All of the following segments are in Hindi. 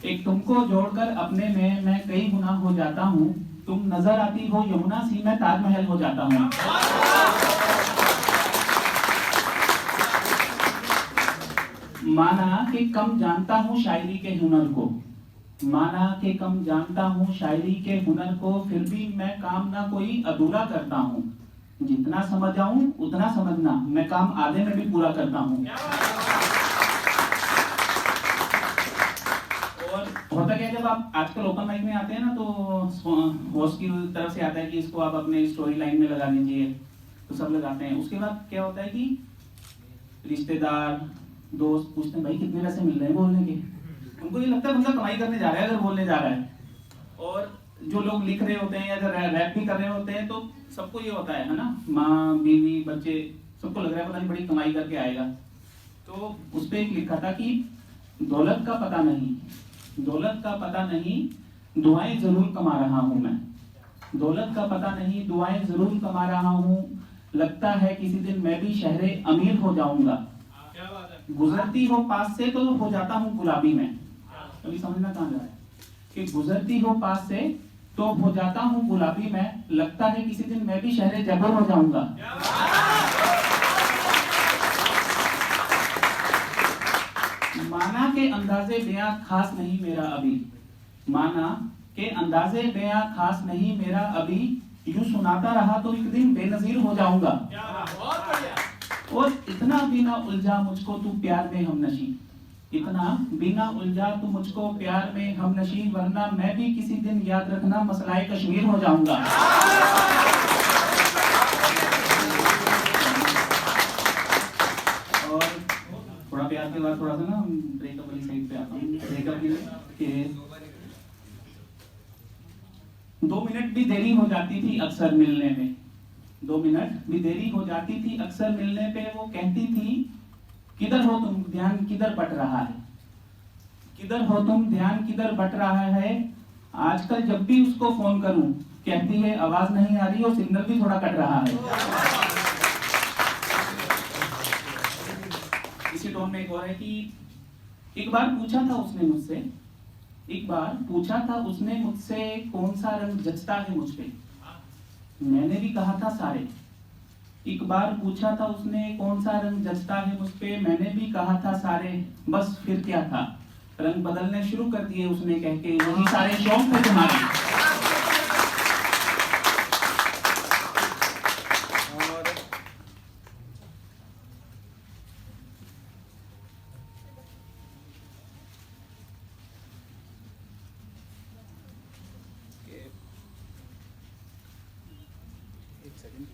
एक तुमको जोड़कर अपने में मैं कई गुना हो जाता हूँ, तुम नजर आती हो यमुना सी मैं ताजमहल हो जाता हूँ। माना कि कम जानता हूँ शायरी के हुनर को, माना कि कम जानता हूँ शायरी के हुनर को, फिर भी मैं काम ना कोई अधूरा करता हूँ। जितना समझ आऊं उतना समझना, मैं काम आधे में भी पूरा करता हूँ। और होता क्या है, जब आप आजकल ओपन माइक में आते हैं ना, तो होस्ट की तरफ से आता है कि इसको आप अपने स्टोरी लाइन में लगा दीजिए, तो सब लगाते हैं। उसके बाद क्या होता है कि रिश्तेदार दोस्त पूछते हैं भाई कितने पैसे मिल रहे हैं बोलने के। उनको ये लगता है बंदा कमाई करने जा रहा है अगर बोलने जा रहा है। और जो लोग लिख रहे होते हैं या जो रैप भी कर रहे होते हैं, तो सबको ये होता है ना, माँ बीवी बच्चे सबको लग रहा है पता नहीं बड़ी कमाई करके आएगा। तो उस पर एक लिखा था कि दौलत का पता नहीं, दौलत का पता नहीं, दुआएं जरूर कमा रहा हूं मैं। दौलत का पता नहीं, दुआएं जरूर कमा रहा हूं, लगता है किसी दिन मैं भी शहरे अमीर हो जाऊंगा। गुजरती हो पास से तो हो जाता हूँ गुलाबी में। अभी समझना कहाँ जा रहा है कि गुजरती हो पास से तो हो जाता हूँ गुलाबी में, लगता है किसी दिन मैं भी शहरे जबर हो जाऊंगा। माना के अंदाजे बयां खास नहीं मेरा अभी, माना के अंदाजे बयां खास नहीं मेरा अभी, यूं सुनाता रहा तो एक दिन बेनजीर हो जाऊंगा। और इतना बिना उलझा मुझको तू प्यार में हमनशी, इतना बिना उलझा तू मुझको प्यार में हमनशी, वरना मैं भी किसी दिन याद रखना मसलाए कश्मीर हो जाऊंगा। और थोड़ा प्यार के बाद थोड़ा सा ना ब्रेकअप वाली साइड पे आता हूँ। ब्रेकअप के 2 मिनट भी देरी हो जाती थी अक्सर मिलने में, 2 मिनट भी देरी हो जाती थी अक्सर मिलने पे। वो कहती थी किधर हो तुम, ध्यान किधर बट रहा है, किधर हो तुम, ध्यान किधर बट रहा है। आजकल जब भी उसको फोन करूं कहती है आवाज नहीं आ रही और सिग्नल भी थोड़ा कट रहा है। इसी टोन में एक और है कि एक बार पूछा था उसने मुझसे, एक बार पूछा था उसने मुझसे कौन सा रंग जचता है मुझ पे, मैंने भी कहा था सारे। एक बार पूछा था उसने कौन सा रंग जचता है मुझ पे, मैंने भी कहा था सारे। बस फिर क्या था, रंग बदलने शुरू कर दिए उसने कह के, वही सारे शौक थे तुम्हारे। और एक सेकंड,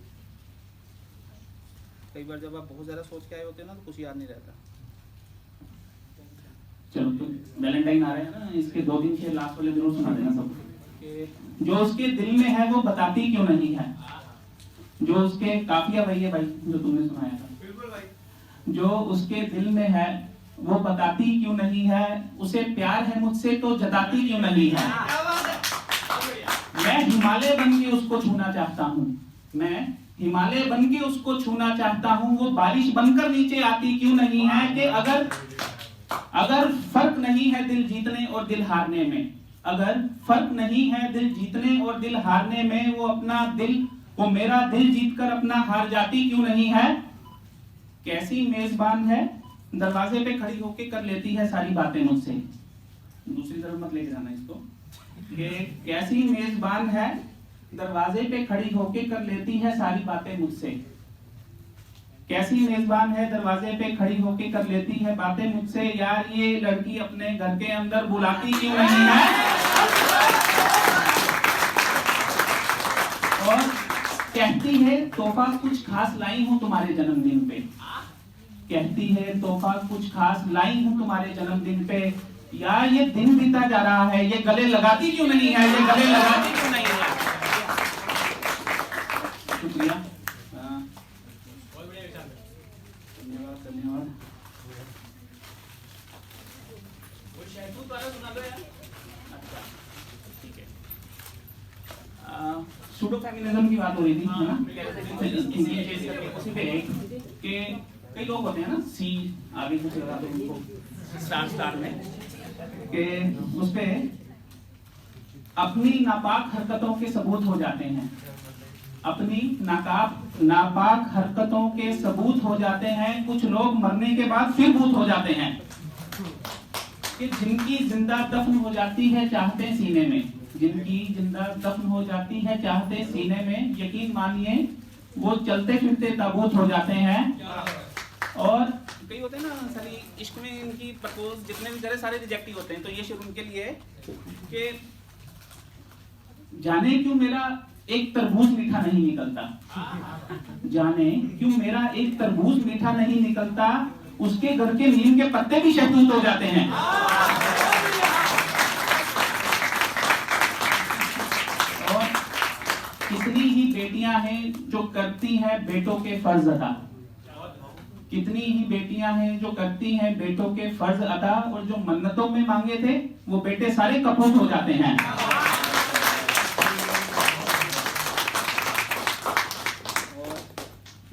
कई बार जब आप बहुत ज्यादा सोच के आए होते हैं ना तो कुछ याद नहीं रहता। चलो तो वैलेंटाइन आ रहे हैं ना, इसके 2 दिन के लास्ट वाले जरूर सुना देना सब कि जो उसके दिल में है वो बताती क्यों नहीं है, जो उसके काफिया वही है भाई जो तुमने सुनाया था। बिल्कुल भाई। जो उसके दिल में है वो बताती क्यों नहीं है, उसे प्यार है मुझसे तो जताती क्यों नहीं है। मैं हिमालय बन के उसको छूना चाहता हूँ, मैं हिमालय बन के उसको छूना चाहता हूँ, वो बारिश बनकर नीचे आती क्यों नहीं है। कि अगर फर्क नहीं है दिल जीतने और दिल हारने में, अगर फर्क नहीं है दिल जीतने और दिल हारने में, वो अपना दिल, वो मेरा दिल जीतकर अपना हार जाती क्यों नहीं है। कैसी मेजबान है दरवाजे पे खड़ी होके कर लेती है सारी बातें मुझसे। दूसरी तरफ मत लेके जाना इसको, कि कैसी मेजबान है दरवाजे पे खड़ी होके कर लेती है सारी बातें मुझसे। कैसी मेजबान है दरवाजे पे खड़ी होके कर लेती है बातें मुझसे, यार ये लड़की अपने घर के अंदर बुलाती क्यों नहीं है। और कहती है तोहफा कुछ खास लाई हूं तुम्हारे जन्मदिन पे, कहती है तोहफा कुछ खास लाई हूं तुम्हारे जन्मदिन पे। यार ये दिन बीता जा रहा है, ये गले लगाती क्यों नहीं है, ये गले लगाती क्यों नहीं है। शुक्रिया, धन्यवाद धन्यवाद। अच्छा ठीक है, सूडो फेमिनिज्म की बात हो रही थी है ना, उसी पे है कि कई लोग होते हैं ना सी आगे कुछ लगा दो उनको स्टार में, कि उसपे अपनी नापाक हरकतों के सबूत हो जाते हैं, अपनी नापाक हरकतों के सबूत हो जाते हैं। कुछ लोग मरने के बाद फिर भूत हो जाते हैं कि जिनकी जिंदा दफन हो जाती है चाहते सीने में, जिनकी जिंदा दफन हो जाती है चाहते सीने में, यकीन मानिए वो चलते फिरते ताबूत हो जाते हैं। और कई होते हैं ना सारी इश्क में इनकी प्रपोज जितने भी करे सारे रिजेक्टिव होते हैं, तो ये शुरू उनके लिए कि जाने क्यों मेरा एक तरबूज मीठा नहीं निकलता, जाने क्यों मेरा एक तरबूज मीठा नहीं निकलता, उसके घर के नीम के पत्ते भी शहतूत हो जाते हैं। और कितनी ही बेटियां हैं जो करती हैं बेटों के फर्ज अदा, कितनी ही बेटियां हैं जो करती हैं बेटों के फर्ज अदा, और जो मन्नतों में मांगे थे वो बेटे सारे कपूत हो जाते हैं। और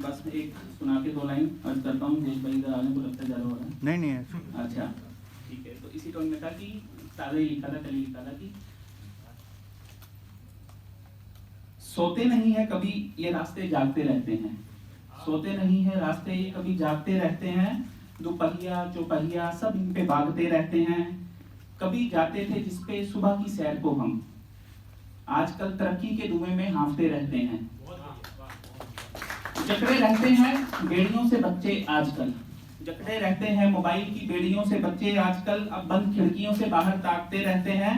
बस एक सुना के 2 लाइन अर्ज करता हूँ। देश भाई इधर आने को लगता है ज्यादा हो रहा है। नहीं है। अच्छा ठीक है, तो इसी टोन में था कि ताज़ा ही लिखा था, कल ही लिखा था कि सोते नहीं है कभी ये रास्ते जागते रहते हैं, सोते नहीं है रास्ते ये कभी जागते रहते हैं, दोपहिया चौपहिया सब इन पे भागते रहते हैं। कभी जाते थे जिसपे सुबह की सैर को हम, आजकल तरक्की के धुएं में हांफते रहते हैं। जकड़े रहते हैं बेड़ियों से बच्चे आजकल, जकड़े रहते हैं मोबाइल की बेड़ियों से बच्चे आजकल, अब बंद खिड़कियों से बाहर ताकते रहते हैं।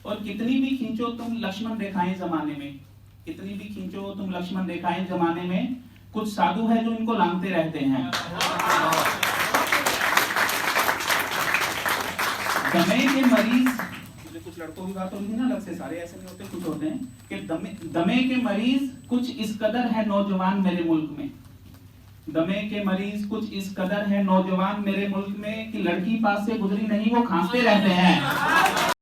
और कितनी भी खींचो तुम लक्ष्मण रेखाएं जमाने में, कितनी भी खींचो तुम लक्ष्मण रेखाएं जमाने में, कुछ साधु है जो इनको लांघते रहते हैं। दमे के मरीज, कुछ लड़कों की बात होगी ना, अलग से सारे ऐसे नहीं होते, कुछ होते हैं कि दमे के मरीज कुछ इस कदर है नौजवान मेरे मुल्क में, दमे के मरीज कुछ इस कदर है नौजवान मेरे मुल्क में कि लड़की पास से गुजरी नहीं वो खांसते रहते हैं।